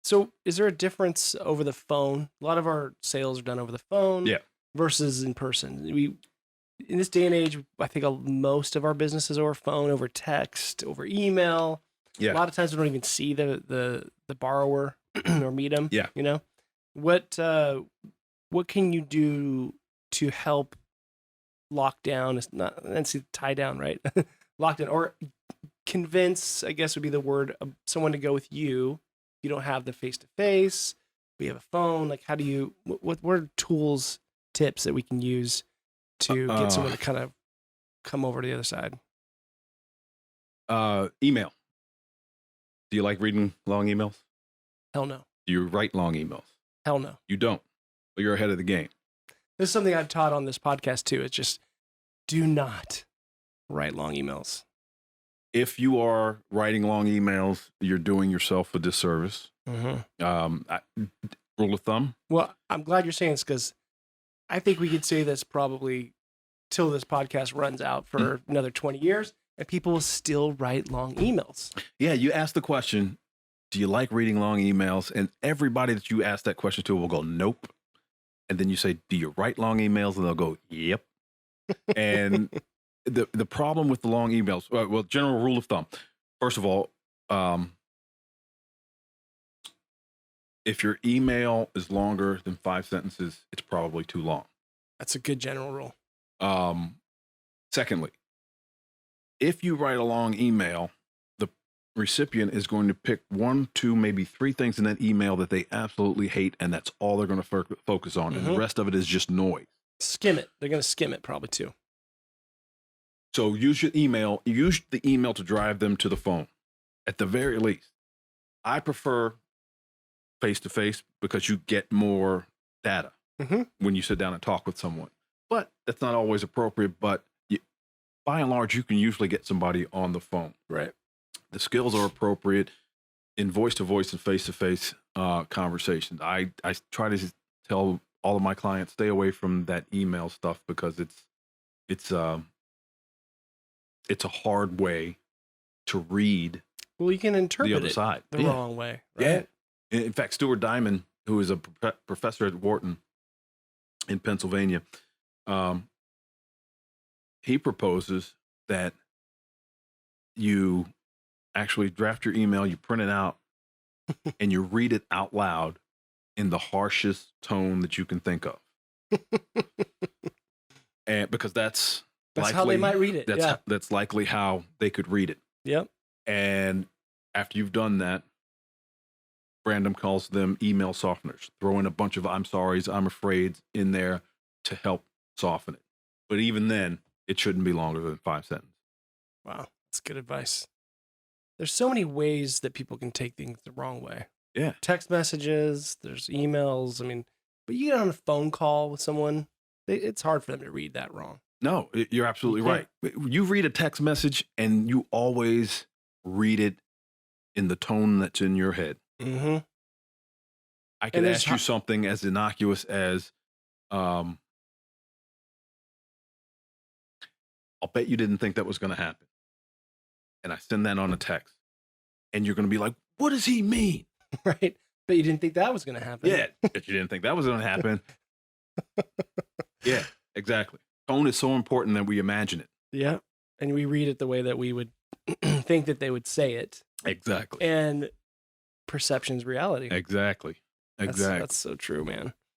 So is there a difference over the phone? A lot of our sales are done over the phone versus in person. In this day and age, I think most of our business is over phone, over text, over email. Yeah. A lot of times we don't even see the borrower or meet them. Yeah. You know, what can you do to help lock down? It's not, let's see, tie down, right? Lock down or convince, I guess would be the word, someone to go with you. You don't have the face-to-face. We have a phone. Like, how do you, what are tools, tips that we can use to get someone to kind of come over to the other side? Email. Do you like reading long emails? Hell no. Do you write long emails? Hell no. You don't. But you're ahead of the game. This is something I've taught on this podcast too. It's just, do not write long emails. If you are writing long emails, you're doing yourself a disservice. Mm-hmm. Rule of thumb. Well, I'm glad you're saying this because I think we could say this probably till this podcast runs out for another 20 years and people will still write long emails. Yeah, you ask the question, do you like reading long emails? And everybody that you ask that question to will go, nope. And then you say, do you write long emails? And they'll go, yep. And the problem with the long emails, well, general rule of thumb. First of all, if your email is longer than 5 sentences, it's probably too long. That's a good general rule. Secondly, if you write a long email, the recipient is going to pick 1, 2, maybe 3 things in that email that they absolutely hate, and that's all they're going to focus on. And the rest of it is just noise. Skim it. They're going to skim it probably too. So use the email to drive them to the phone at the very least. I prefer face-to-face because you get more data when you sit down and talk with someone. But that's not always appropriate. But by and large, you can usually get somebody on the phone. Right. The skills are appropriate in voice-to-voice and face-to-face conversations. I try to tell all of my clients, stay away from that email stuff because it's a hard way to read. Well, you can interpret the other side the wrong way. Right? Yeah. In fact, Stuart Diamond, who is a professor at Wharton in Pennsylvania, he proposes that you actually draft your email, you print it out, and you read it out loud in the harshest tone that you can think of. And because that's likely how they might read it. That's likely how they could read it. Yep. And after you've done that, Brandon calls them email softeners. Throw in a bunch of I'm sorry's, I'm afraid in there to help soften it. But even then, it shouldn't be longer than 5 sentences. Wow, that's good advice. There's so many ways that people can take things the wrong way. Yeah. Text messages, there's emails. I mean, but you get on a phone call with someone, it's hard for them to read that wrong. No, you're absolutely right. You read a text message and you always read it in the tone that's in your head. Mm-hmm. I could ask you something as innocuous as, I'll bet you didn't think that was going to happen. And I send that on a text. And you're going to be like, what does he mean? Right. But you didn't think that was going to happen. Yeah. But you didn't think that was going to happen. Yeah, exactly. Tone is so important that we imagine it. Yeah. And we read it the way that we would think that they would say it. Exactly. And perception's reality. Exactly. That's so true, man.